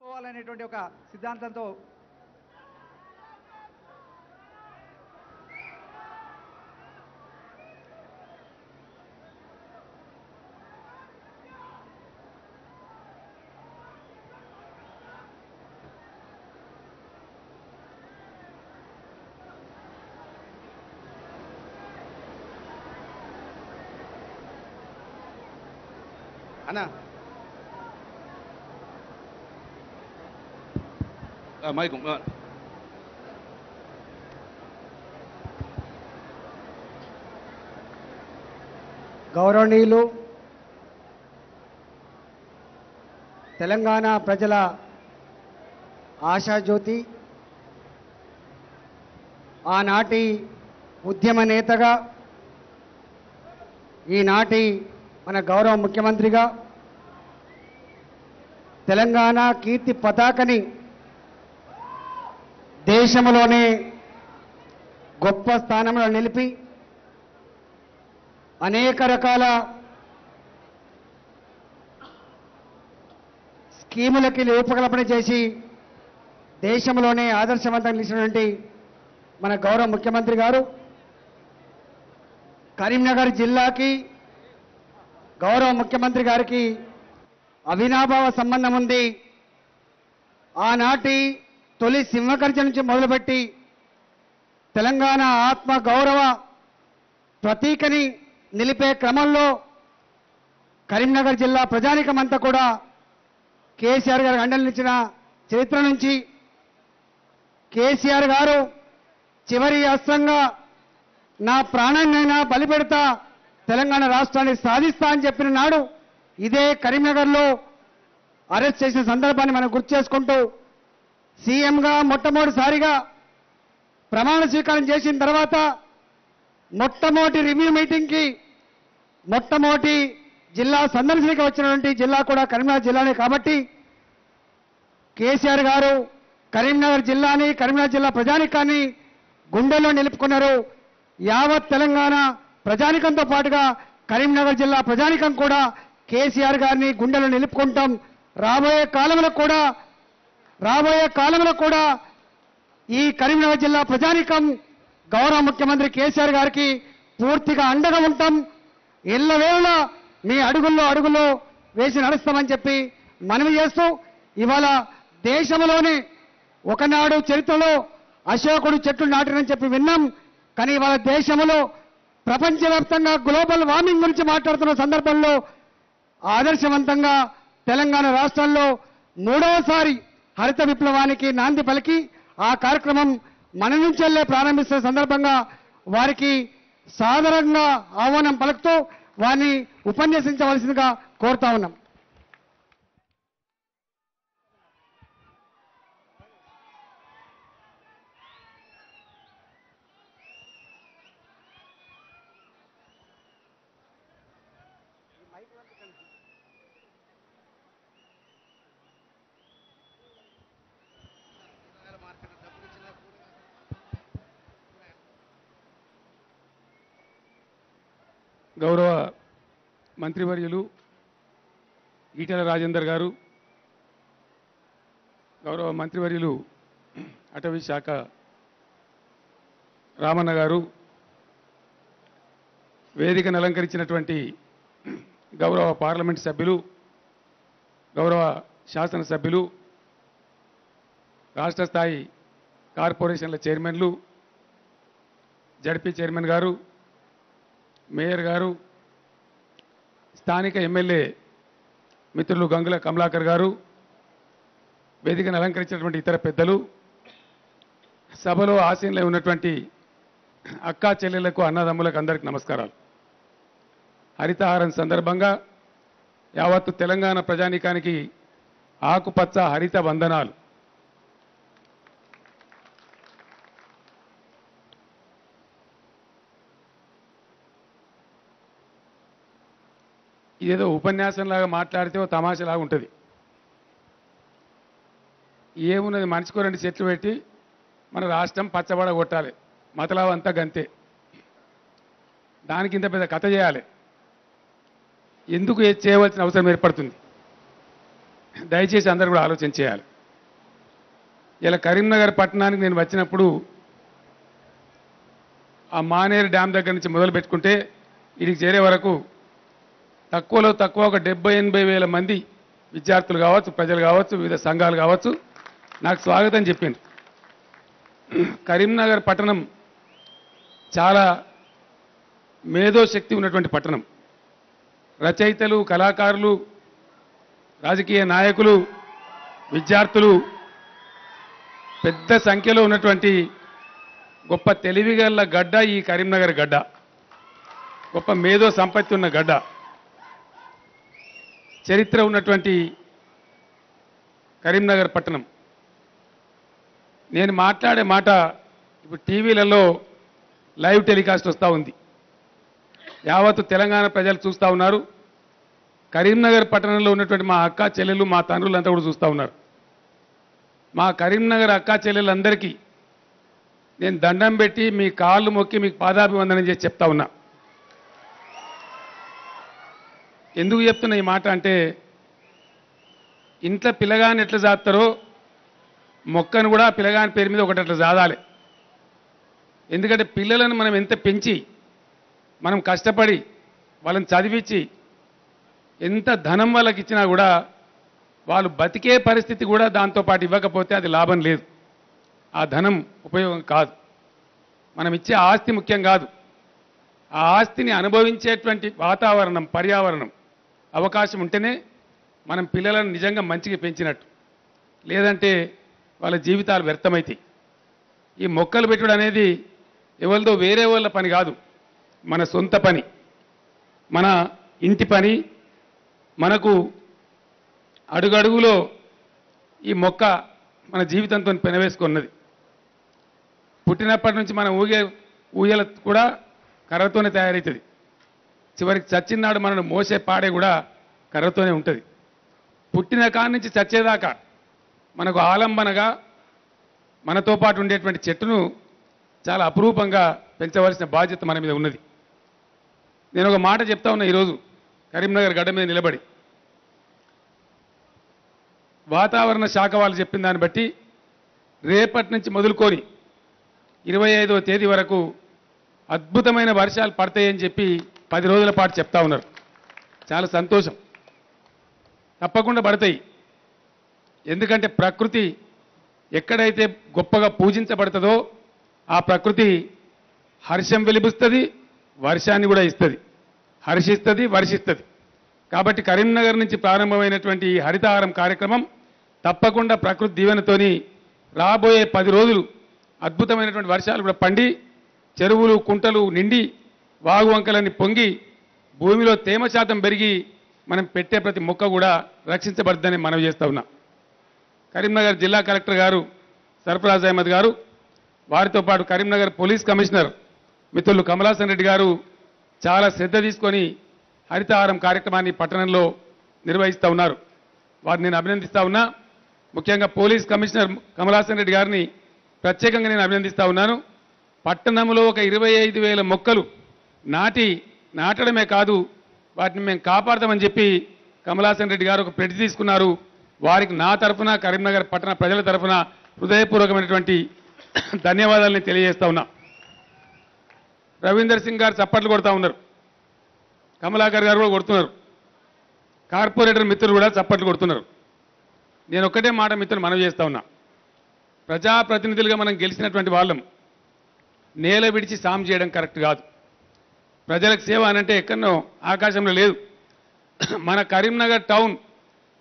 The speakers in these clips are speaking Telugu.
పోవాలనేటువంటి ఒక సిద్ధాంతంతో అన్నా మైక్ గౌరవనీయులు తెలంగాణ ప్రజల ఆశాజ్యోతి, ఆనాటి ఉద్యమ నేతగా, ఈనాటి మన గౌరవ ముఖ్యమంత్రిగా తెలంగాణ కీర్తి పతాకని దేశంలోనే గొప్ప స్థానంలో నిలిపి అనేక రకాల స్కీములకి రూపకల్పన చేసి దేశంలోనే ఆదర్శవంతంగా నిలిచినటువంటి మన గౌరవ ముఖ్యమంత్రి గారు కరీంనగర్ జిల్లాకి గౌరవ ముఖ్యమంత్రి గారికి అవినాభావ సంబంధం ఉంది. ఆనాటి తొలి సింహగర్జన నుంచి మొదలుపెట్టి తెలంగాణ ఆత్మ గౌరవ ప్రతీకని నిలిపే క్రమంలో కరీంనగర్ జిల్లా ప్రజానికమంతా కూడా కేసీఆర్ గారికి అండనిచ్చిన చరిత్ర నుంచి కేసీఆర్ గారు చివరి అస్త్రంగా నా ప్రాణాన్నైనా బలిపెడతా తెలంగాణ రాష్ట్రాన్ని సాధిస్తా అని చెప్పిన నాడు ఇదే కరీంనగర్లో అరెస్ట్ చేసిన సందర్భాన్ని మనం గుర్తు చేసుకుంటూ సీఎంగా మొట్టమొదటిసారిగా ప్రమాణ స్వీకారం చేసిన తర్వాత మొట్టమొదటి రివ్యూ మీటింగ్కి మొట్టమొదటి జిల్లా సందర్శనకి వచ్చినటువంటి జిల్లా కూడా కరీంనగర్ జిల్లానే. కాబట్టి కేసీఆర్ గారు కరీంనగర్ జిల్లాని, కరీంనగర్ జిల్లా ప్రజానికాన్ని గుండెల్లో నిలుపుకున్నారు. యావత్ తెలంగాణ ప్రజానికంతో పాటుగా కరీంనగర్ జిల్లా ప్రజానికం కూడా కేసీఆర్ గారిని గుండెల్లో నిలుపుకుంటాం. రాబోయే కాలంలో కూడా ఈ కరీంనగర్ జిల్లా ప్రజానికం గౌరవ ముఖ్యమంత్రి కేసీఆర్ గారికి పూర్తిగా అండగా ఉంటాం. ఎల్లవేళలా మీ అడుగుల్లో వేసి నడుస్తామని చెప్పి మనవి చేస్తూ, ఇవాళ దేశంలోనే ఒకనాడు చరిత్రలో అశోకుడు చెట్లు నాటినని చెప్పి విన్నాం. కానీ ఇవాళ దేశంలో ప్రపంచవ్యాప్తంగా గ్లోబల్ వార్మింగ్ గురించి మాట్లాడుతున్న సందర్భంలో ఆదర్శవంతంగా తెలంగాణ రాష్ట్రంలో మూడవసారి హరిత విప్లవానికి నాంది పలికి ఆ కార్యక్రమం మన నుంచెల్లే ప్రారంభిస్తున్న సందర్భంగా వారికి సాదరంగా ఆహ్వానం పలుకుతూ వారిని ఉపన్యసించవలసిందిగా కోరుతా ఉన్నాం. గౌరవ మంత్రివర్యులు ఈటెల రాజేందర్ గారు, గౌరవ మంత్రివర్యులు అటవీ శాఖ రామన్న గారు, వేదికను అలంకరించినటువంటి గౌరవ పార్లమెంట్ సభ్యులు, గౌరవ శాసనసభ్యులు, రాష్ట్ర స్థాయి కార్పొరేషన్ల చైర్మన్లు, జడ్పీ చైర్మన్ గారు, మేయర్ గారు, స్థానిక ఎమ్మెల్యే మిత్రులు గంగుల కమలాకర్ గారు, వేదికను అలంకరించినటువంటి ఇతర పెద్దలు, సభలో ఆసీనులై ఉన్నటువంటి అక్కా చెల్లెళ్లకు, అన్నదమ్ములకు అందరికీ నమస్కారాలు. హరితహారం సందర్భంగా యావత్తు తెలంగాణ ప్రజానీకానికి ఆకుపచ్చ హరిత వందనాలు. ఇదేదో ఉపన్యాసంలాగా మాట్లాడితే ఓ తమాషలాగా ఉంటుంది. ఏమున్నది, మనిషికో 2 చెట్లు పెట్టి మన రాష్ట్రం పచ్చబడ కొట్టాలి, మతలావంతా గంతే. దానికి ఇంత పెద్ద కథ చేయాలి, ఎందుకు చేయవలసిన అవసరం ఏర్పడుతుంది? దయచేసి అందరూ కూడా ఆలోచన చేయాలి. ఇలా కరీంనగర్ పట్టణానికి నేను వచ్చినప్పుడు ఆ మానేరు డ్యామ్ దగ్గర నుంచి మొదలు పెట్టుకుంటే ఇడికి చేరే వరకు తక్కువలో తక్కువ ఒక 70-80 వేల మంది విద్యార్థులు కావచ్చు, ప్రజలు కావచ్చు, వివిధ సంఘాలు కావచ్చు నాకు స్వాగతం చెప్పింది. కరీంనగర్ పట్టణం చాలా మేధోశక్తి ఉన్నటువంటి పట్టణం. రచయితలు, కళాకారులు, రాజకీయ నాయకులు, విద్యార్థులు పెద్ద సంఖ్యలో ఉన్నటువంటి గొప్ప తెలివిగల గడ్డ ఈ కరీంనగర్ గడ్డ. గొప్ప మేధో సంపత్తి ఉన్న గడ్డ, చరిత్ర ఉన్నటువంటి కరీంనగర్ పట్టణం. నేను మాట్లాడే మాట ఇప్పుడు టీవీలలో లైవ్ టెలికాస్ట్ వస్తూ ఉంది. యావత్తు తెలంగాణ ప్రజలు చూస్తూ ఉన్నారు. కరీంనగర్ పట్టణంలో ఉన్నటువంటి మా అక్క చెల్లెలు, మా తండ్రులంతా కూడా చూస్తూ ఉన్నారు. మా కరీంనగర్ అక్క చెల్లెలందరికీ నేను దండం పెట్టి మీ కాళ్ళు మొక్కి మీకు పాదాభివందనం చేసి చెప్తా ఉన్నా. ఎందుకు చెప్తున్నా ఈ మాట అంటే, ఇంట్లో పిల్లగాని ఎట్లా జాతారో మొక్కను కూడా పిల్లగాని పేరు మీద ఒకటి అట్లా జాదాలి. ఎందుకంటే పిల్లలను మనం ఎంత పెంచి, మనం కష్టపడి వాళ్ళని చదివించి ఎంత ధనం వాళ్ళకి ఇచ్చినా కూడా వాళ్ళు బతికే పరిస్థితి కూడా దాంతోపాటు ఇవ్వకపోతే అది లాభం లేదు. ఆ ధనం ఉపయోగం కాదు. మనం ఇచ్చే ఆస్తి ముఖ్యం కాదు. ఆ ఆస్తిని అనుభవించేటువంటి వాతావరణం, పర్యావరణం, అవకాశం ఉంటేనే మనం పిల్లలను నిజంగా మంచిగా పెంచినట్టు. లేదంటే వాళ్ళ జీవితాలు వ్యర్థమవుతాయి. ఈ మొక్కలు పెట్టుడు అనేది ఎవరిదో వేరే వాళ్ళ పని కాదు, మన సొంత పని, మన ఇంటి పని. మనకు అడుగడుగులో ఈ మొక్క మన జీవితంతో పెనవేసుకున్నది. పుట్టినప్పటి నుంచి మనం ఊయల కూడా కర్రతోనే తయారవుతుంది. చివరికి చచ్చినాడు మనను మోసే పాడే కూడా కర్రతోనే ఉంటుంది. పుట్టిన కాడి నుంచి చచ్చేదాకా మనకు ఆలంబనగా మనతో పాటు ఉండేటువంటి చెట్టును చాలా అపురూపంగా పెంచవలసిన బాధ్యత మన మీద ఉన్నది. నేను ఒక మాట చెప్తా ఉన్నా ఈరోజు కరీంనగర్ గడ్డ మీద నిలబడి. వాతావరణ శాఖ వాళ్ళు చెప్పిన దాన్ని బట్టి రేపటి నుంచి మొదలుకొని 25వ తేదీ వరకు అద్భుతమైన వర్షాలు పడతాయని చెప్పి 10 రోజుల పాటు చెప్తా ఉన్నారు. చాలా సంతోషం. తప్పకుండా పడతాయి. ఎందుకంటే ప్రకృతి ఎక్కడైతే గొప్పగా పూజించబడుతుందో ఆ ప్రకృతి హర్షం వెలిబుస్తుంది, వర్షాన్ని కూడా ఇస్తుంది. హర్షిస్తుంది, వర్షిస్తుంది. కాబట్టి కరీంనగర్ నుంచి ప్రారంభమైనటువంటి ఈ హరితహారం కార్యక్రమం తప్పకుండా ప్రకృతి దీవెనతోని రాబోయే 10 రోజులు అద్భుతమైనటువంటి వర్షాలు కూడా పండి చెరువులు, కుంటలు నిండి వాగు వంకలన్నీ పొంగి భూమిలో తేమ శాతం పెరిగి మనం పెట్టే ప్రతి మొక్క కూడా రక్షించబడుతుందని మనవి చేస్తా ఉన్నా. కరీంనగర్ జిల్లా కలెక్టర్ గారు సర్ఫరాజ్ అహ్మద్ గారు, వారితో పాటు కరీంనగర్ పోలీస్ కమిషనర్ మిత్రులు కమలాసన్ రెడ్డి గారు చాలా శ్రద్ధ తీసుకొని హరితహారం కార్యక్రమాన్ని పట్టణంలో నిర్వహిస్తూ ఉన్నారు. వారిని నేను అభినందిస్తా ఉన్నా. ముఖ్యంగా పోలీస్ కమిషనర్ కమలాసన్ రెడ్డి గారిని ప్రత్యేకంగా నేను అభినందిస్తా ఉన్నాను. పట్టణంలో ఒక 25,000 మొక్కలు నాటడమే కాదు, వాటిని మేము కాపాడతామని చెప్పి కమలాసన్ రెడ్డి గారు ఒక ప్రతి తీసుకున్నారు. వారికి నా తరఫున, కరీంనగర్ పట్టణ ప్రజల తరఫున హృదయపూర్వకమైనటువంటి ధన్యవాదాలని తెలియజేస్తా ఉన్నా. రవీందర్ సింగ్ గారు చప్పట్లు కొడతా ఉన్నారు, కమలాకర్ గారు కూడా కొడుతున్నారు, కార్పొరేటర్ మిత్రులు కూడా చప్పట్లు కొడుతున్నారు. నేను ఒక్కటే మాట మిత్రులు మనవి చేస్తా ఉన్నా. ప్రజాప్రతినిధులుగా మనం గెలిచినటువంటి వాళ్ళం నేల విడిచి సాము చేయడం కరెక్ట్ కాదు. ప్రజలకు సేవ అనంటే ఎక్కడనో ఆకాశంలో లేదు. మన కరీంనగర్ టౌన్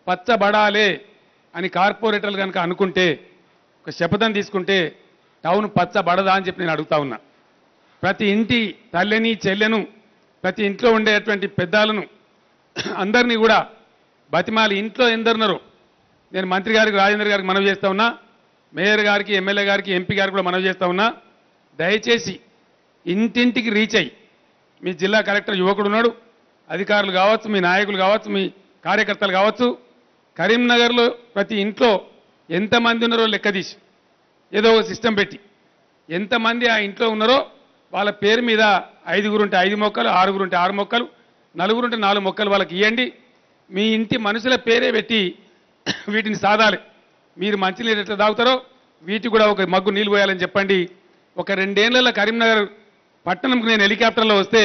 పచ్చబడాలే అని కార్పొరేటర్లు కనుక అనుకుంటే, ఒక శపథం తీసుకుంటే టౌన్ పచ్చబడదా అని చెప్పి నేను అడుగుతా ఉన్నా. ప్రతి ఇంటి తల్లిని, చెల్లెను, ప్రతి ఇంట్లో ఉండేటువంటి పెద్దాలను అందరినీ కూడా బతిమాలి ఇంట్లో ఎందరున్నారో నేను మంత్రి గారికి, రాజేందర్ గారికి మనవి చేస్తా ఉన్నా, మేయర్ గారికి, ఎమ్మెల్యే గారికి, ఎంపీ గారికి కూడా మనవి చేస్తా ఉన్నా. దయచేసి ఇంటింటికి రీచ్ అయ్యి, మీ జిల్లా కలెక్టర్ యువకుడు ఉన్నాడు, అధికారులు కావచ్చు, మీ నాయకులు కావచ్చు, మీ కార్యకర్తలు కావచ్చు, కరీంనగర్లో ప్రతి ఇంట్లో ఎంతమంది ఉన్నారో లెక్క తీసి ఏదో ఒక సిస్టమ్ పెట్టి ఎంతమంది ఆ ఇంట్లో ఉన్నారో వాళ్ళ పేరు మీద 5 ఉంటే 5 మొక్కలు, 6 ఉంటే 6 మొక్కలు, 4 ఉంటే 4 మొక్కలు వాళ్ళకి ఇవ్వండి. మీ ఇంటి మనుషుల పేరే పెట్టి వీటిని సాధాలి. మీరు మంచినీళ్ళు ఎట్లా తాగుతారో వీటికి కూడా ఒక మగ్గు నీళ్ళు పోయాలని చెప్పండి. ఒక 2 ఏళ్లలో కరీంనగర్ పట్టణంకు నేను హెలికాప్టర్లో వస్తే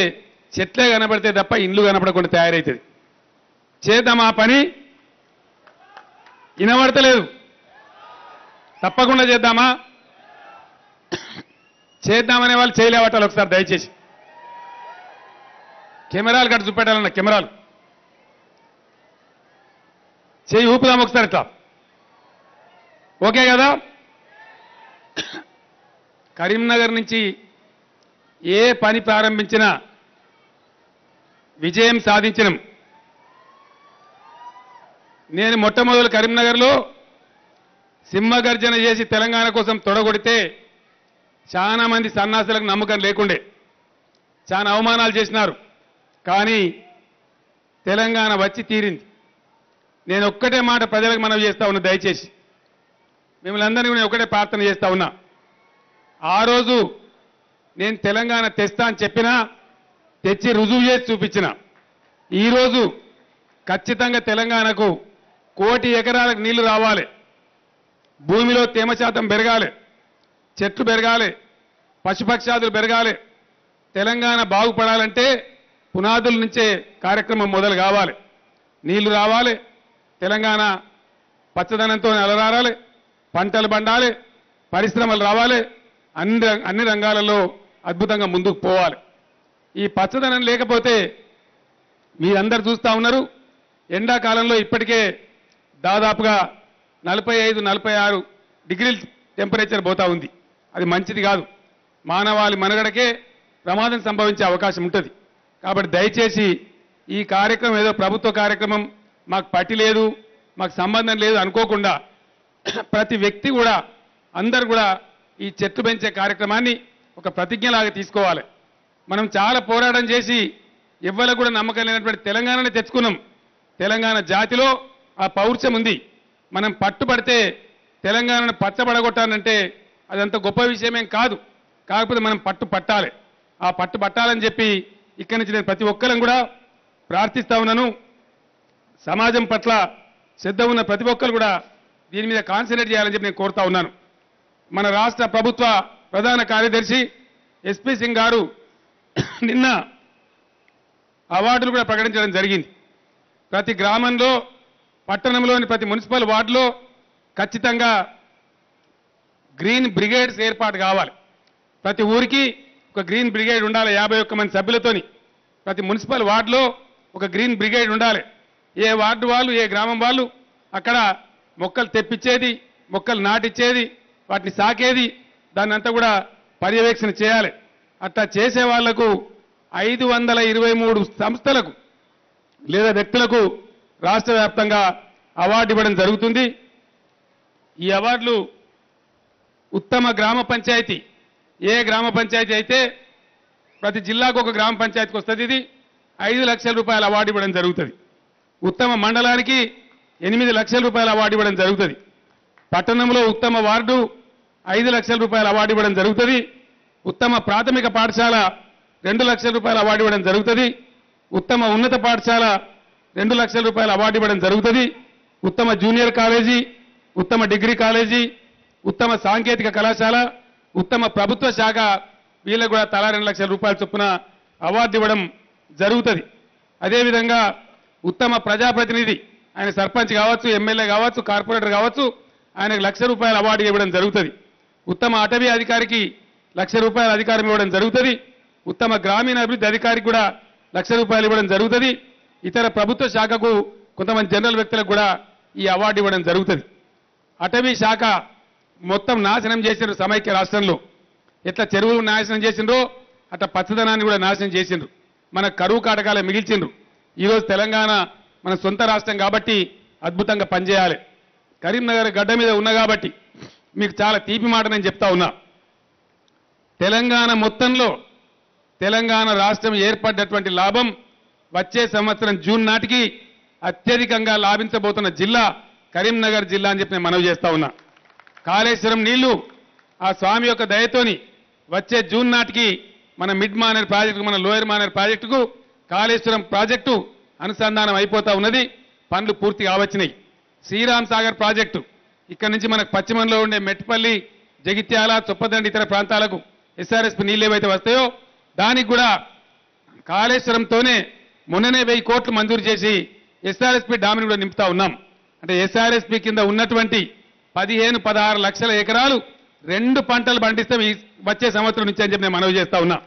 చెట్లే కనబడితే తప్ప ఇండ్లు కనపడకుండా తయారవుతుంది. చేద్దాం ఆ పని. వినబడతలేదు, తప్పకుండా చేద్దామా? చేద్దామనే వాళ్ళు చేయలేవటాలి. ఒకసారి దయచేసి కెమెరాలు కట్టు చూపెట్టాలన్న, కెమెరాలు చేయి ఊపుదాం ఒకసారి ఇట్లా. ఓకే కదా? కరీంనగర్ నుంచి ఏ పని ప్రారంభించినా విజయం సాధించినాం. నేను మొట్టమొదలు కరీంనగర్లో సింహగర్జన చేసి తెలంగాణ కోసం తొడగొడితే చాలా మంది సన్నాసులకు నమ్మకం లేకుండే, చాలా అవమానాలు చేసినారు. కానీ తెలంగాణ వచ్చి తీరింది. నేను ఒక్కటే మాట ప్రజలకు మనవి చేస్తా ఉన్నా, దయచేసి మిమ్మల్ని అందరినీ నేను ఒకటే ప్రార్థన చేస్తా ఉన్నా. ఆ రోజు నేను తెలంగాణ తెస్తా అని చెప్పినా, తెచ్చి రుజువు చేసి చూపించిన. ఈరోజు ఖచ్చితంగా తెలంగాణకు 1 కోటి ఎకరాలకు నీళ్లు రావాలి, భూమిలో తేమ శాతం పెరగాలి, చెట్లు పెరగాలి, పశుపక్షాదులు పెరగాలి. తెలంగాణ బాగుపడాలంటే పునాదుల నుంచే కార్యక్రమం మొదలు కావాలి. నీళ్లు రావాలి, తెలంగాణ పచ్చదనంతో అలరారాలి, పంటలు పండాలి, పరిశ్రమలు రావాలి, అన్ని రంగాలలో అద్భుతంగా ముందుకు పోవాలి. ఈ పచ్చదనం లేకపోతే మీరందరూ చూస్తూ ఉన్నారు, ఎండాకాలంలో ఇప్పటికే దాదాపుగా 45-46 డిగ్రీల టెంపరేచర్ పోతా ఉంది. అది మంచిది కాదు. మానవాళి మనుగడకే ప్రమాదం సంభవించే అవకాశం ఉంటుంది. కాబట్టి దయచేసి ఈ కార్యక్రమం ఏదో ప్రభుత్వ కార్యక్రమం, మాకు పట్టి లేదు, మాకు సంబంధం లేదు అనుకోకుండా ప్రతి వ్యక్తి కూడా, అందరూ కూడా ఈ చెట్లు పెంచే కార్యక్రమాన్ని ఒక ప్రతిజ్ఞలాగా తీసుకోవాలి. మనం చాలా పోరాటం చేసి ఎవ్వరికి కూడా నమ్మకం లేనటువంటి తెలంగాణని తెచ్చుకున్నాం. తెలంగాణ జాతిలో ఆ పౌరుషం ఉంది. మనం పట్టుబడితే తెలంగాణను పచ్చబడగొట్టాలంటే అదంత గొప్ప విషయమేం కాదు. కాకపోతే మనం పట్టాలి. ఆ పట్టాలని చెప్పి ఇక్కడి నుంచి నేను ప్రతి ఒక్కరిని కూడా ప్రార్థిస్తా ఉన్నాను. సమాజం పట్ల శ్రద్ధ ఉన్న ప్రతి ఒక్కరు కూడా దీని మీద కాన్సన్ట్రేట్ చేయాలని చెప్పి నేను కోరుతా ఉన్నాను. మన రాష్ట్ర ప్రభుత్వ ప్రధాన కార్యదర్శి ఎస్పీ సింగ్ గారు నిన్న అవార్డులు కూడా ప్రకటించడం జరిగింది. ప్రతి గ్రామంలో, పట్టణంలోని ప్రతి మున్సిపల్ వార్డులో ఖచ్చితంగా గ్రీన్ బ్రిగేడ్స్ ఏర్పాటు కావాలి. ప్రతి ఊరికి ఒక గ్రీన్ బ్రిగేడ్ ఉండాలి. 51 మంది సభ్యులతోని ప్రతి మున్సిపల్ వార్డులో ఒక గ్రీన్ బ్రిగేడ్ ఉండాలి. ఏ వార్డు వాళ్ళు, ఏ గ్రామం వాళ్ళు అక్కడ మొక్కలు తెప్పించేది, మొక్కలు నాటిచ్చేది, వాటిని సాకేది, దాన్ని అంతా కూడా పర్యవేక్షణ చేయాలి. అట్లా చేసే వాళ్లకు 523 సంస్థలకు లేదా వ్యక్తులకు రాష్ట్ర వ్యాప్తంగా అవార్డు ఇవ్వడం జరుగుతుంది. ఈ అవార్డులు ఉత్తమ గ్రామ పంచాయతీ, ఏ గ్రామ పంచాయతీ అయితే ప్రతి జిల్లాకు ఒక గ్రామ పంచాయతీకి వస్తుంది, ఇది 5 లక్షల రూపాయల అవార్డు ఇవ్వడం జరుగుతుంది. ఉత్తమ మండలానికి 8 లక్షల రూపాయల అవార్డు ఇవ్వడం జరుగుతుంది. పట్టణంలో ఉత్తమ వార్డు 5 లక్షల రూపాయల అవార్డు ఇవ్వడం జరుగుతుంది. ఉత్తమ ప్రాథమిక పాఠశాల 2 లక్షల రూపాయల అవార్డు ఇవ్వడం జరుగుతుంది. ఉత్తమ ఉన్నత పాఠశాల 2 లక్షల రూపాయల అవార్డు ఇవ్వడం జరుగుతుంది. ఉత్తమ జూనియర్ కాలేజీ, ఉత్తమ డిగ్రీ కాలేజీ, ఉత్తమ సాంకేతిక కళాశాల, ఉత్తమ ప్రభుత్వ శాఖ, వీళ్ళకు కూడా తలా 2 లక్షల రూపాయల చొప్పున అవార్డు ఇవ్వడం జరుగుతుంది. అదేవిధంగా ఉత్తమ ప్రజాప్రతినిధి, ఆయన సర్పంచ్ కావచ్చు, ఎమ్మెల్యే కావచ్చు, కార్పొరేటర్ కావచ్చు, ఆయనకు 1 లక్ష రూపాయల అవార్డు ఇవ్వడం జరుగుతుంది. ఉత్తమ అటవీ అధికారికి 1 లక్ష రూపాయల అధికారం ఇవ్వడం జరుగుతుంది. ఉత్తమ గ్రామీణ అభివృద్ధి అధికారికి కూడా 1 లక్ష రూపాయలు ఇవ్వడం జరుగుతుంది. ఇతర ప్రభుత్వ శాఖకు కొంతమంది జనరల్ వ్యక్తులకు కూడా ఈ అవార్డు ఇవ్వడం జరుగుతుంది. అటవీ శాఖ మొత్తం నాశనం చేసిండ్రు. సమైక్య రాష్ట్రంలో ఎట్లా చెరువులు నాశనం చేసిండ్రో అట్లా పచ్చదనాన్ని కూడా నాశనం చేసిండ్రు. మన కరువు కాటకాలే మిగిల్చిండ్రు. ఈరోజు తెలంగాణ మన సొంత రాష్ట్రం కాబట్టి అద్భుతంగా పనిచేయాలి. కరీంనగర్ గడ్డ మీద ఉన్నా కాబట్టి మీకు చాలా తీపి మాట నేను చెప్తా ఉన్నా. తెలంగాణ మొత్తంలో తెలంగాణ రాష్ట్రం ఏర్పడ్డటువంటి లాభం వచ్చే సంవత్సరం జూన్ నాటికి అత్యధికంగా లాభించబోతున్న జిల్లా కరీంనగర్ జిల్లా అని చెప్పి నేను మనవి చేస్తా ఉన్నా. కాళేశ్వరం నీళ్లు ఆ స్వామి యొక్క దయతోని వచ్చే జూన్ నాటికి మన మిడ్ మానేర్ ప్రాజెక్టు, మన లోయర్ మానేర్ ప్రాజెక్టుకు కాళేశ్వరం ప్రాజెక్టు అనుసంధానం అయిపోతా ఉన్నది. పనులు పూర్తి కావచ్చినాయి. శ్రీరామ్ సాగర్ ప్రాజెక్టు ఇక్కడ నుంచి మనకు పశ్చిమంలో ఉండే మెట్పల్లి, జగిత్యాల, చొప్పదండి ఇతర ప్రాంతాలకు ఎస్ఆర్ఎస్పీ నీళ్ళు ఏవైతే వస్తాయో దానికి కూడా కాళేశ్వరంతోనే మొన్ననే 1000 కోట్లు మంజూరు చేసి ఎస్ఆర్ఎస్పీ డామ్ని కూడా నింపుతా ఉన్నాం. అంటే ఎస్ఆర్ఎస్పీ కింద ఉన్నటువంటి 15-16 లక్షల ఎకరాలు 2 పంటలు పండిస్తాం ఈ వచ్చే సంవత్సరం నుంచి అని చెప్పి నేను మనవి చేస్తా ఉన్నా.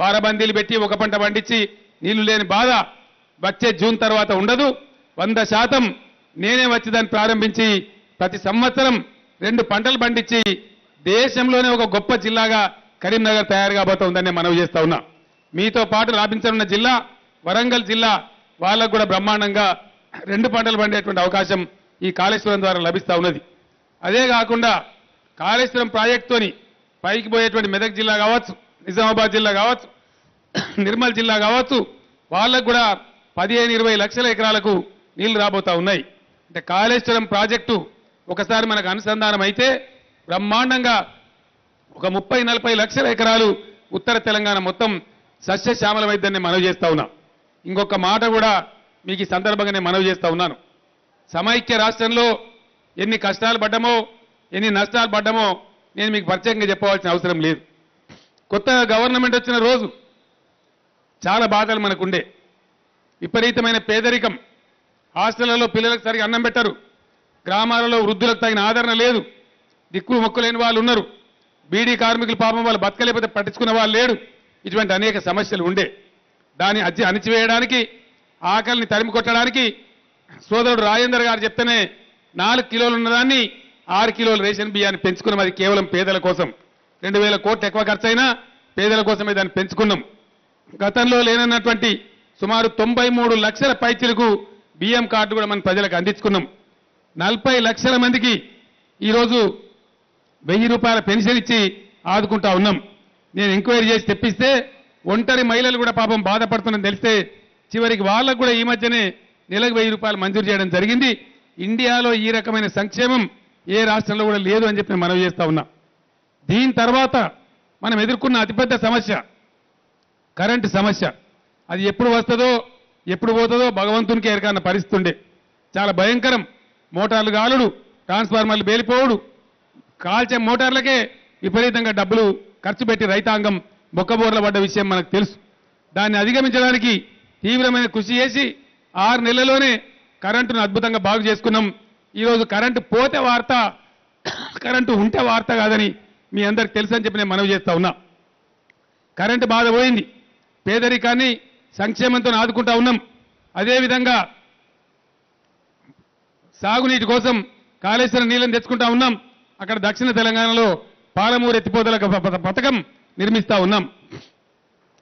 వారబందీలు పెట్టి ఒక పంట పండించి నీళ్లు లేని బాధ వచ్చే జూన్ తర్వాత ఉండదు. 100% నేనే వచ్చి దాన్ని ప్రారంభించి ప్రతి సంవత్సరం 2 పంటలు పండించి దేశంలోనే ఒక గొప్ప జిల్లాగా కరీంనగర్ తయారు కాబోతోందని నేను మనవి చేస్తా ఉన్నా. మీతో పాటు లాభించనున్న జిల్లా వరంగల్ జిల్లా, వాళ్ళకు కూడా బ్రహ్మాండంగా 2 పంటలు పండేటువంటి అవకాశం ఈ కాళేశ్వరం ద్వారా లభిస్తా ఉన్నది. అదే కాకుండా కాళేశ్వరం ప్రాజెక్టుతోని పైకి పోయేటువంటి మెదక్ జిల్లా కావచ్చు, నిజామాబాద్ జిల్లా కావచ్చు, నిర్మల్ జిల్లా కావచ్చు, వాళ్ళకు కూడా 15-20 లక్షల ఎకరాలకు నీళ్లు రాబోతా ఉన్నాయి. అంటే కాళేశ్వరం ప్రాజెక్టు ఒకసారి మనకు అనుసంధానం అయితే బ్రహ్మాండంగా ఒక 30-40 లక్షల ఎకరాలు ఉత్తర తెలంగాణ మొత్తం సస్యశ్యామలమైద్దని మనవి చేస్తా ఉన్నా. ఇంకొక మాట కూడా మీకు ఈ సందర్భంగా నేను మనవి చేస్తా ఉన్నాను. సమైక్య రాష్ట్రంలో ఎన్ని కష్టాలు పడ్డామో, ఎన్ని నష్టాలు పడ్డామో నేను మీకు ప్రత్యేకంగా చెప్పవలసిన అవసరం లేదు. కొత్తగా గవర్నమెంట్ వచ్చిన రోజు చాలా బాధలు మనకుండే. విపరీతమైన పేదరికం, హాస్టళ్లలో పిల్లలకు సరిగా అన్నం పెట్టరు, గ్రామాలలో వృద్ధులకు తగిన ఆదరణ లేదు, దిక్కులు మొక్కులేని వాళ్ళు ఉన్నారు, బీడీ కార్మికులు పాపం వాళ్ళు బతకలేకపోతే పట్టించుకున్న వాళ్ళు లేడు. ఇటువంటి అనేక సమస్యలు ఉండే. దాన్ని అణిచివేయడానికి, ఆకలిని తరిమి కొట్టడానికి సోదరుడు రాజేందర్ గారు చెప్తేనే 4 కిలోలు ఉన్నదాన్ని 6 కిలోల రేషన్ బియ్యాన్ని పెంచుకున్నాం. అది కేవలం పేదల కోసం. 2000 కోట్లు ఎక్కువ ఖర్చైనా పేదల కోసమే దాన్ని పెంచుకున్నాం. గతంలో లేనన్నటువంటి సుమారు 93 లక్షల పైచిలకు బియ్యం కార్డు కూడా మన ప్రజలకు అందించుకున్నాం. 40 లక్షల మందికి ఈరోజు 1000 రూపాయల పెన్షన్ ఇచ్చి ఆదుకుంటా ఉన్నాం. నేను ఎంక్వైరీ చేసి తెప్పిస్తే ఒంటరి మహిళలు కూడా పాపం బాధపడుతుందని తెలిస్తే చివరికి వాళ్ళకు కూడా ఈ మధ్యనే నెలకు 1000 రూపాయలు మంజూరు చేయడం జరిగింది. ఇండియాలో ఈ రకమైన సంక్షేమం ఏ రాష్ట్రంలో కూడా లేదు అని చెప్పి నేను మనవి చేస్తా ఉన్నా. దీని తర్వాత మనం ఎదుర్కొన్న అతిపెద్ద సమస్య కరెంటు సమస్య. అది ఎప్పుడు వస్తుందో ఎప్పుడు పోతుందో భగవంతునికి ఎరకన్న పరిస్థితి ఉండే. చాలా భయంకరం. మోటార్లు గాలుడు, ట్రాన్స్ఫార్మర్లు పేలిపోవుడు, కాల్చే మోటార్లకే విపరీతంగా డబ్బులు ఖర్చు పెట్టి రైతాంగం బొక్కబోర్ల పడ్డ విషయం మనకు తెలుసు. దాన్ని అధిగమించడానికి తీవ్రమైన కృషి చేసి 6 నెలల్లోనే కరెంటును అద్భుతంగా బాగు చేసుకున్నాం. ఈరోజు కరెంటు పోతే వార్త, కరెంటు ఉంటే వార్త కాదని మీ అందరికి తెలుసని చెప్పి నేను మనవి చేస్తా ఉన్నా. కరెంటు బాధ పోయింది. పేదరికాన్ని సంక్షేమంతో ఆదుకుంటా ఉన్నాం. అదేవిధంగా సాగునీటి కోసం కాళేశ్వరం నీళ్ళని తెచ్చుకుంటా ఉన్నాం. అక్కడ దక్షిణ తెలంగాణలో పాలమూరు ఎత్తిపోతల పథకం నిర్మిస్తా ఉన్నాం.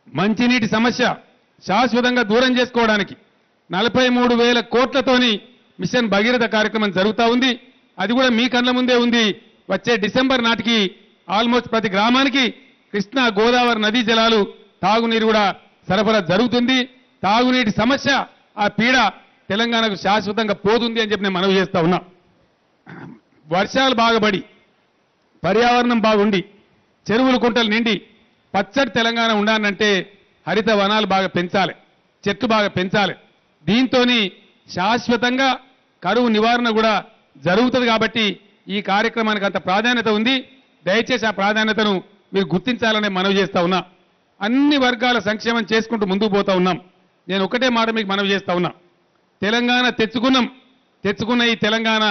మంచినీటి సమస్య శాశ్వతంగా దూరం చేసుకోవడానికి 43,000 కోట్లతోని మిషన్ భగీరథ కార్యక్రమం జరుగుతూ ఉంది. అది కూడా మీ కళ్ళ ముందే ఉంది. వచ్చే డిసెంబర్ నాటికి ఆల్మోస్ట్ ప్రతి గ్రామానికి కృష్ణా గోదావరి నదీ జలాలు, తాగునీరు కూడా సరఫరా జరుగుతుంది. తాగునీటి సమస్య, ఆ పీడ తెలంగాణకు శాశ్వతంగా పోతుంది అని చెప్పి నేను మనవి చేస్తా ఉన్నా. వర్షాలు బాగా పడి, పర్యావరణం బాగుండి, చెరువులు కుంటలు నిండి పచ్చడి తెలంగాణ ఉండాలంటే హరిత వనాలు బాగా పెంచాలి, చెట్లు బాగా పెంచాలి. దీంతోని శాశ్వతంగా కరువు నివారణ కూడా జరుగుతుంది. కాబట్టి ఈ కార్యక్రమానికి అంత ప్రాధాన్యత ఉంది. దయచేసి ఆ ప్రాధాన్యతను మీరు గుర్తించాలని మనవి చేస్తా ఉన్నా. అన్ని వర్గాల సంక్షేమం చేసుకుంటూ ముందుకు పోతా ఉన్నాం. నేను ఒకటే మాట మీకు మనవి చేస్తా ఉన్నా. తెలంగాణ తెచ్చుకున్న ఈ తెలంగాణ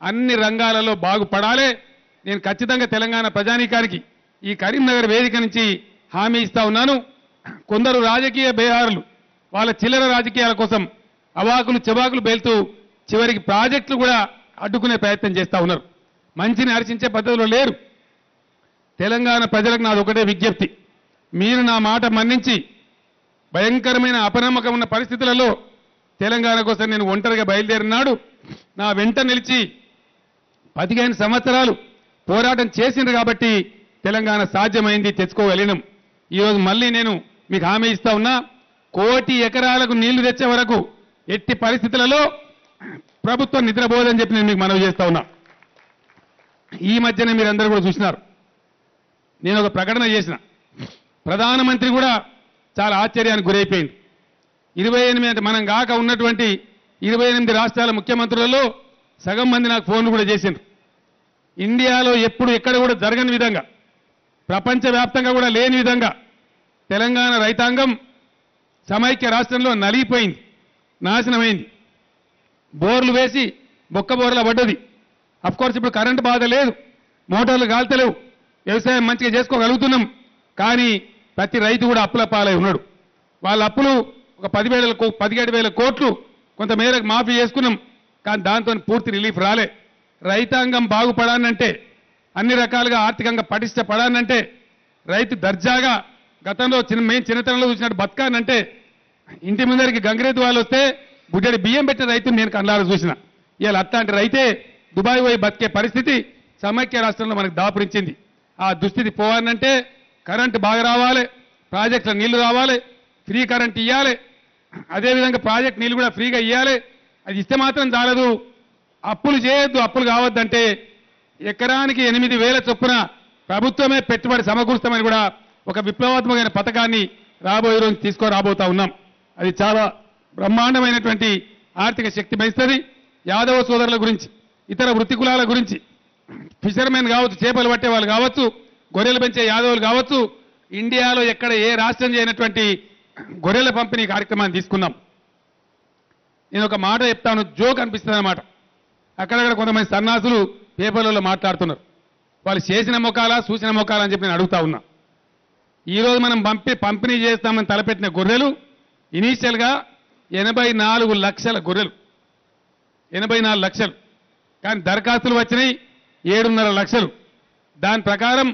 అన్ని రంగాలలో బాగుపడాలి. నేను ఖచ్చితంగా తెలంగాణ ప్రజానీకానికి ఈ కరీంనగర్ వేదిక నుంచి హామీ ఇస్తా ఉన్నాను. కొందరు రాజకీయ బేహారులు వాళ్ళ చిల్లర రాజకీయాల కోసం అవాకులు చెవాకులు పేలుతూ చివరికి ప్రాజెక్టులు కూడా అడ్డుకునే ప్రయత్నం చేస్తా ఉన్నారు. మంచిని హర్షించే పద్ధతిలో లేరు. తెలంగాణ ప్రజలకు నాది ఒకటే విజ్ఞప్తి. మీరు నా మాట మన్నించి భయంకరమైన అపనమ్మకం ఉన్న పరిస్థితులలో తెలంగాణ కోసం నేను ఒంటరిగా బయలుదేరినాడు నా వెంట నిలిచి 15 సంవత్సరాలు పోరాటం చేసిండ్రు కాబట్టి తెలంగాణ సాధ్యమైంది, తెచ్చుకోగలిగినాం. ఈరోజు మళ్ళీ నేను మీకు హామీ ఇస్తా ఉన్నా. 1 కోటి ఎకరాలకు నీళ్లు తెచ్చే వరకు ఎట్టి పరిస్థితులలో ప్రభుత్వం నిద్రపోదని చెప్పి నేను మీకు మనవి చేస్తా ఉన్నా. ఈ మధ్యనే మీరందరూ కూడా చూసినారు. నేను ఒక ప్రకటన చేసిన. ప్రధానమంత్రి కూడా చాలా ఆశ్చర్యానికి గురైపోయింది. 28 అంటే మనం కాక ఉన్నటువంటి 28 రాష్ట్రాల ముఖ్యమంత్రులలో సగం మంది నాకు ఫోన్లు కూడా చేసిండ్రు. ఇండియాలో ఎప్పుడు ఎక్కడ కూడా జరగని విధంగా ప్రపంచవ్యాప్తంగా కూడా లేని విధంగా తెలంగాణ రైతాంగం సమైక్య రాష్ట్రంలో నలిగిపోయింది, నాశనమైంది. బోర్లు వేసి బొక్క బోర్ల పడ్డది. అఫ్కోర్స్ ఇప్పుడు కరెంటు బాధ లేదు, మోటార్లు కాల్తలేవు, వ్యవసాయం మంచిగా చేసుకోగలుగుతున్నాం. కానీ ప్రతి రైతు కూడా అప్పుల పాలై ఉన్నాడు. వాళ్ళ అప్పులు ఒక 17,000 కోట్లు కొంతమేరకు మాఫీ చేసుకున్నాం. కానీ దాంతో పూర్తి రిలీఫ్ రాలే. రైతాంగం బాగుపడానంటే, అన్ని రకాలుగా ఆర్థికంగా పటిష్టపడానంటే, రైతు దర్జాగా గతంలో మేము చిన్నతనంలో చూసినట్టు బతకానంటే, ఇంటి ముందరికి గంగిరెద్దు వాళ్ళు వస్తే బుడ్డడి బియ్యం పెట్టిన రైతుని నేను కళ్ళారా చూసిన. ఇవాళ అట్లాంటి రైతే దుబాయ్ పోయి బతికే పరిస్థితి సమైక్య రాష్ట్రంలో మనకు దాపురించింది. ఆ దుస్థితి పోవాలంటే కరెంటు బాగా రావాలి, ప్రాజెక్టుల నీళ్లు రావాలి, ఫ్రీ కరెంట్ ఇవ్వాలి, అదేవిధంగా ప్రాజెక్ట్ నీళ్లు కూడా ఫ్రీగా ఇవ్వాలి. అది ఇస్తే మాత్రం చాలదు, అప్పులు చేయొద్దు. అప్పులు కావద్దంటే ఎకరానికి 8,000 చొప్పున ప్రభుత్వమే పెట్టుబడి సమకూరుస్తామని కూడా ఒక విప్లవాత్మకమైన పథకాన్ని రాబోయే రోజు తీసుకురాబోతా ఉన్నాం. అది చాలా బ్రహ్మాండమైనటువంటి ఆర్థిక శక్తి పెంచుతుంది. యాదవ సోదరుల గురించి, ఇతర వృత్తి కులాల గురించి, ఫిషర్మెన్ కావచ్చు, చేపలు పట్టే వాళ్ళు కావచ్చు, గొర్రెలు పెంచే యాదవులు కావచ్చు, ఇండియాలో ఎక్కడ ఏ రాష్ట్రం చేయనటువంటి గొర్రెల పంపిణీ కార్యక్రమాన్ని తీసుకున్నాం. నేను ఒక మాట చెప్తాను, జోక్ అనిపిస్తుంది అన్నమాట. అక్కడక్కడ కొంతమంది సన్నాసులు పేపర్లలో మాట్లాడుతున్నారు. వాళ్ళు చేసిన మొక్కాలా చూసిన మొక్కాలా అని చెప్పి నేను అడుగుతా ఉన్నా. ఈరోజు మనం పంపిణీ చేస్తామని తలపెట్టిన గొర్రెలు ఇనీషియల్గా 84 లక్షల గొర్రెలు, 84 లక్షలు. కానీ దరఖాస్తులు వచ్చినాయి 7.5 లక్షలు. దాని ప్రకారం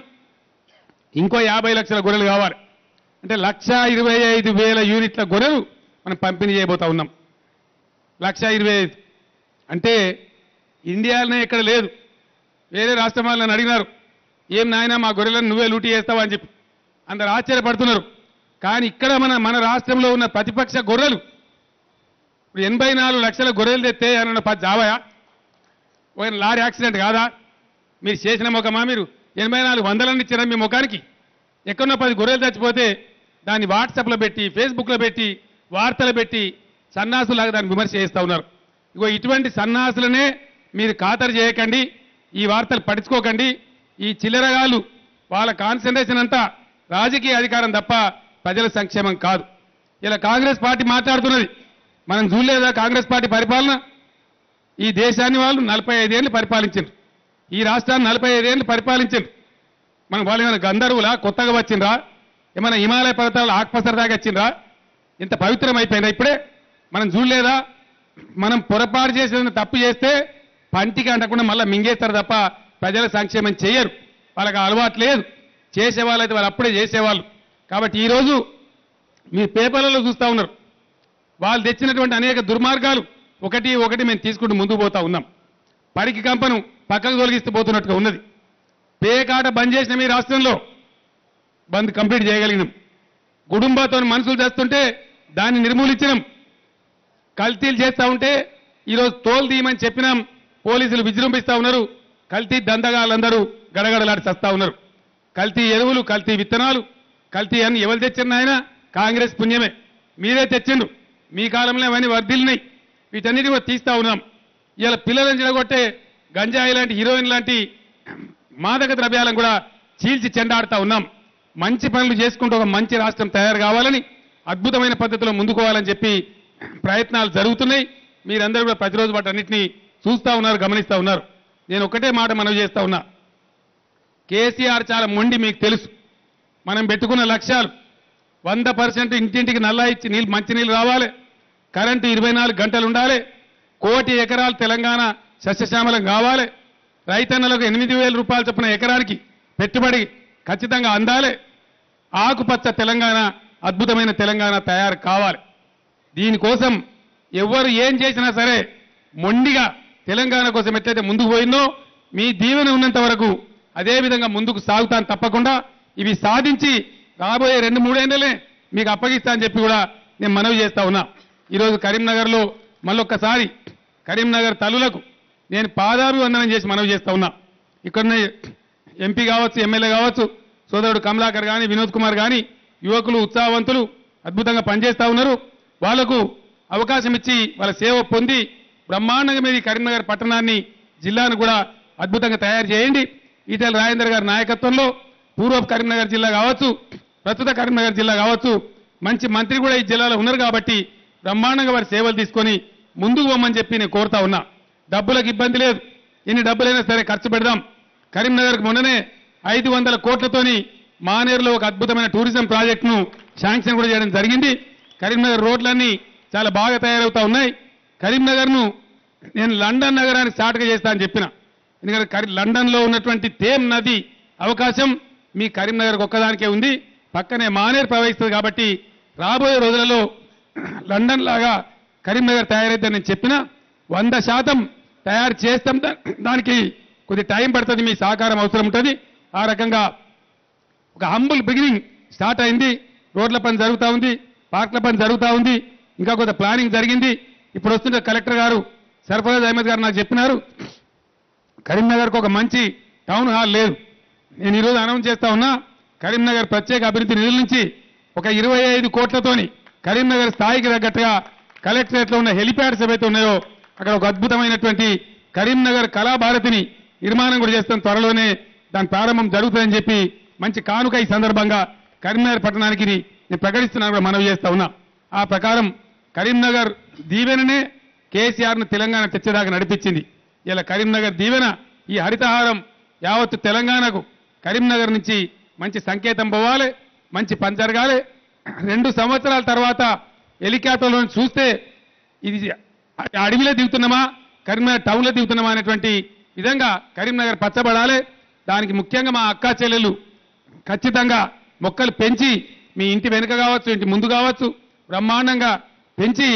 ఇంకో 50 లక్షల గొర్రెలు కావాలి. అంటే 1,25,000 యూనిట్ల గొర్రెలు మనం పంపిణీ చేయబోతా ఉన్నాం. 1,25,000 అంటే ఇండియాలోనే ఎక్కడ లేదు. వేరే రాష్ట్రం వాళ్ళు నన్ను అడిగినారు, ఏం నాయనా మా గొర్రెలను నువ్వే లూటీ చేస్తావా అని చెప్పి అందరు ఆశ్చర్యపడుతున్నారు. కానీ ఇక్కడ మన రాష్ట్రంలో ఉన్న ప్రతిపక్ష గొర్రెలు ఇప్పుడు 84 లక్షల గొర్రెలు తెస్తే అన్న 10 జావయా, ఒక లారీ యాక్సిడెంట్ కాదా? మీరు చేసిన ముఖమా? మీరు 84 వందలన్నీ ఇచ్చారా మీ ముఖానికి? ఎక్కడన్నా 10 గొర్రెలు చచ్చిపోతే దాన్ని వాట్సాప్లో పెట్టి, ఫేస్బుక్లో పెట్టి, వార్తలు పెట్టి సన్నాసులాగా దాన్ని విమర్శ చేస్తూ ఉన్నారు. ఇగో ఇటువంటి సన్నాసులనే మీరు ఖాతరు చేయకండి, ఈ వార్తలు పట్టించుకోకండి. ఈ చిల్లరగాళ్ళు వాళ్ళ కాన్సన్ట్రేషన్ అంతా రాజకీయ అధికారం తప్ప ప్రజల సంక్షేమం కాదు. ఇలా కాంగ్రెస్ పార్టీ మాట్లాడుతున్నది, మనం చూడలేదా కాంగ్రెస్ పార్టీ పరిపాలన? ఈ దేశాన్ని వాళ్ళు 45 ఏళ్ళు పరిపాలించారు, ఈ రాష్ట్రాన్ని 45 ఏళ్ళు పరిపాలించారు. మనం వాళ్ళు ఏమైనా గంధర్వులా కొత్తగా వచ్చిండ్రా? ఏమైనా హిమాలయ పర్వతాలు ఆకుపసర దాకా వచ్చిండ్రా? ఇంత పవిత్రం అయిపోయిందా ఇప్పుడే? మనం చూడలేదా? మనం పొరపాటు చేసిన తప్పు చేస్తే పంటికి అంటకుండా మళ్ళీ మింగేస్తారు తప్ప ప్రజల సంక్షేమం చేయరు. వాళ్ళకి అలవాటు లేదు. చేసేవాళ్ళైతే వాళ్ళు అప్పుడే చేసేవాళ్ళు. కాబట్టి ఈరోజు మీ పేపర్లలో చూస్తూ ఉన్నారు, వాళ్ళు తెచ్చినటువంటి అనేక దుర్మార్గాలు ఒకటి మేము తీసుకుంటూ ముందుకు పోతా ఉన్నాం. పరికి కంపను పక్కకు తొలగిస్తూ పోతున్నట్టుగా ఉన్నది. పేకాట బంద్ చేసిన మీ రాష్ట్రంలో బంద్ కంప్లీట్ చేయగలిగినాం. కుటుంబంతో మనుషులు చేస్తుంటే దాన్ని నిర్మూలించినాం. కల్తీలు చేస్తూ ఉంటే ఈరోజు తోలు తీయమని చెప్పినాం, పోలీసులు విజృంభిస్తూ ఉన్నారు. కల్తీ దందగాళ్ళందరూ గడగడలాడి చస్తా ఉన్నారు. కల్తీ ఎరువులు, కల్తీ విత్తనాలు, కల్తీ అన్ని ఎవరు తెచ్చిండ్రు? ఆయన కాంగ్రెస్ పుణ్యమే, మీరే తెచ్చిండ్రు. మీ కాలంలో అవన్నీ వర్ధిల్లినాయి. వీటన్నిటి కూడా తీస్తా ఉన్నాం. ఇలా పిల్లలను చెడగొట్టే గంజాయి లాంటి, హీరోయిన్ లాంటి మాదక ద్రవ్యాలను కూడా చీల్చి చెండాడుతా ఉన్నాం. మంచి పనులు చేసుకుంటూ ఒక మంచి రాష్ట్రం తయారు కావాలని, అద్భుతమైన పద్ధతిలో ముందుకోవాలని చెప్పి ప్రయత్నాలు జరుగుతున్నాయి. మీరందరూ కూడా ప్రతిరోజు వాటన్నిటిని చూస్తూ ఉన్నారు, గమనిస్తూ ఉన్నారు. నేను ఒకటే మాట మనవి చేస్తా ఉన్నా, కేసీఆర్ చాలా మొండి, మీకు తెలుసు. మనం పెట్టుకున్న లక్ష్యాలు 100% ఇంటింటికి నల్లా ఇచ్చి మంచినీళ్ళు రావాలి, కరెంటు 24 గంటలు ఉండాలి, 1 కోటి ఎకరాలు తెలంగాణ సస్యశ్యామలం కావాలి, రైతన్నలకు 8,000 రూపాయలు చొప్పున ఎకరానికి పెట్టుబడి ఖచ్చితంగా అందాలి, ఆకుపచ్చ తెలంగాణ, అద్భుతమైన తెలంగాణ తయారు కావాలి. దీనికోసం ఎవరు ఏం చేసినా సరే మొండిగా తెలంగాణ కోసం ఎట్లయితే ముందుకు పోయిందో మీ దీవెన ఉన్నంత వరకు అదే విధంగా ముందుకు సాగుతాను తప్పకుండా. ఇవి సాధించి రాబోయే 2-3 ఏళ్లనే మీకు అప్పగిస్తా అని చెప్పి కూడా నేను మనవి చేస్తా ఉన్నా. ఈరోజు కరీంనగర్లో మళ్ళొక్కసారి కరీంనగర్ తల్లులకు నేను పాదాభివందనం చేసి మనవి చేస్తా ఉన్నా. ఇక్కడున్న ఎంపీ కావచ్చు, ఎమ్మెల్యే కావచ్చు, సోదరుడు కమలాకర్ కానీ, వినోద్ కుమార్ కానీ యువకులు, ఉత్సాహవంతులు అద్భుతంగా పనిచేస్తా ఉన్నారు. వాళ్లకు అవకాశం ఇచ్చి వాళ్ళ సేవ పొంది బ్రహ్మాండంగా మీద కరీంనగర్ పట్టణాన్ని, జిల్లాను కూడా అద్భుతంగా తయారు చేయండి. ఈటెల రాజేందర్ గారి నాయకత్వంలో పూర్వ కరీంనగర్ జిల్లా కావచ్చు, ప్రస్తుత కరీంనగర్ జిల్లా కావచ్చు, మంచి మంత్రి కూడా ఈ జిల్లాలో ఉన్నారు కాబట్టి బ్రహ్మాండంగా వారి సేవలు తీసుకొని ముందుకు పోమని చెప్పి నేను కోరుతా ఉన్నా. డబ్బులకు ఇబ్బంది లేదు, ఎన్ని డబ్బులైనా సరే ఖర్చు పెడదాం. కరీంనగర్కు మొన్ననే 500 కోట్లతోని మానేరులో ఒక అద్భుతమైన టూరిజం ప్రాజెక్టును శాంక్షన్ కూడా చేయడం జరిగింది. కరీంనగర్ రోడ్లన్నీ చాలా బాగా తయారవుతా ఉన్నాయి. కరీంనగర్ను నేను లండన్ నగరానికి సాటుగా చేస్తా అని చెప్పిన. ఎందుకంటే లండన్లో ఉన్నటువంటి తేమ్ నది అవకాశం మీ కరీంనగర్కి ఒక్కదానికే ఉంది, పక్కనే మానేరు ప్రవహిస్తుంది. కాబట్టి రాబోయే రోజులలో లండన్ లాగా కరీంనగర్ తయారైద్దని నేను చెప్పిన 100% తయారు చేస్తాం. దానికి కొద్ది టైం పడుతుంది, మీ సహకారం అవసరం ఉంటుంది. ఆ రకంగా ఒక హంబుల్ బిగినింగ్ స్టార్ట్ అయింది. రోడ్ల పని జరుగుతూ ఉంది, పార్కుల పని జరుగుతూ ఉంది, ఇంకా కొంత ప్లానింగ్ జరిగింది. ఇప్పుడు వస్తున్న కలెక్టర్ గారు సర్ఫరాజ్ అహ్మద్ గారు నాకు చెప్పినారు, కరీంనగర్కు ఒక మంచి టౌన్ హాల్ లేదు. నేను ఈరోజు అనౌన్స్ చేస్తా ఉన్నా, కరీంనగర్ ప్రత్యేక అభివృద్ధి నిధుల నుంచి ఒక 25 కోట్లతోని కరీంనగర్ స్థాయికి తగ్గట్టుగా కలెక్టరేట్లో ఉన్న హెలిప్యాడ్స్ ఏవైతే ఉన్నాయో అక్కడ ఒక అద్భుతమైనటువంటి కరీంనగర్ కళాభారతిని నిర్మాణం కూడా చేస్తాం. త్వరలోనే దాని ప్రారంభం జరుగుతుందని చెప్పి మంచి కానుక ఈ సందర్భంగా కరీంనగర్ పట్టణానికి నేను ప్రకటిస్తున్నాను కూడా మనవి చేస్తా ఉన్నా. ఆ ప్రకారం కరీంనగర్ దీవెననే కేసీఆర్ను తెలంగాణ తెచ్చేదాకా నడిపించింది. ఇలా కరీంనగర్ దీవెన, ఈ హరితహారం యావత్తు తెలంగాణకు కరీంనగర్ నుంచి మంచి సంకేతం పోవాలి, మంచి పని జరగాలి. 2 సంవత్సరాల తర్వాత హెలికాప్టర్లో చూస్తే ఇది అడవిలో దిగుతున్నామా, కరీంనగర్ టౌన్లో దిగుతున్నామా అనేటువంటి విధంగా కరీంనగర్ పచ్చబడాలి. దానికి ముఖ్యంగా మా అక్కా చెల్లెలు ఖచ్చితంగా మొక్కలు పెంచి మీ ఇంటి వెనుక కావచ్చు, ఇంటి ముందు కావచ్చు, బ్రహ్మాండంగా పెంచి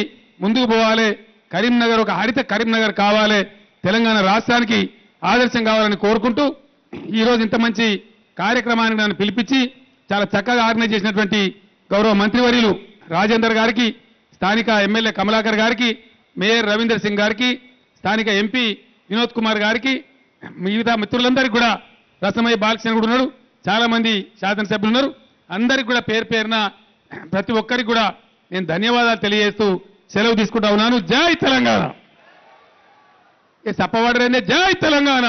ముందుకు పోవాలి. కరీంనగర్ ఒక హరిత కరీంనగర్ కావాలి, తెలంగాణ రాష్ట్రానికి ఆదర్శం కావాలని కోరుకుంటూ ఈరోజు ఇంత మంచి కార్యక్రమానికి నన్ను పిలిపించి చాలా చక్కగా ఆర్గనైజ్ చేసినటువంటి గౌరవ మంత్రివర్యులు రాజేందర్ గారికి, స్థానిక ఎమ్మెల్యే కమలాకర్ గారికి, మేయర్ రవీందర్ సింగ్ గారికి, స్థానిక ఎంపీ వినోద్ కుమార్ గారికి, మిగతా మిత్రులందరికీ కూడా, రసమయ్య బాలకృష్ణ కూడా ఉన్నాడు, చాలా మంది శాసనసభ్యులు ఉన్నారు, అందరికీ కూడా పేరు పేరున ప్రతి ఒక్కరికి కూడా నేను ధన్యవాదాలు తెలియజేస్తూ సెలవు తీసుకుంటా ఉన్నాను. జై తెలంగాణ. ఏ సప్పవాడరేనే జై తెలంగాణ.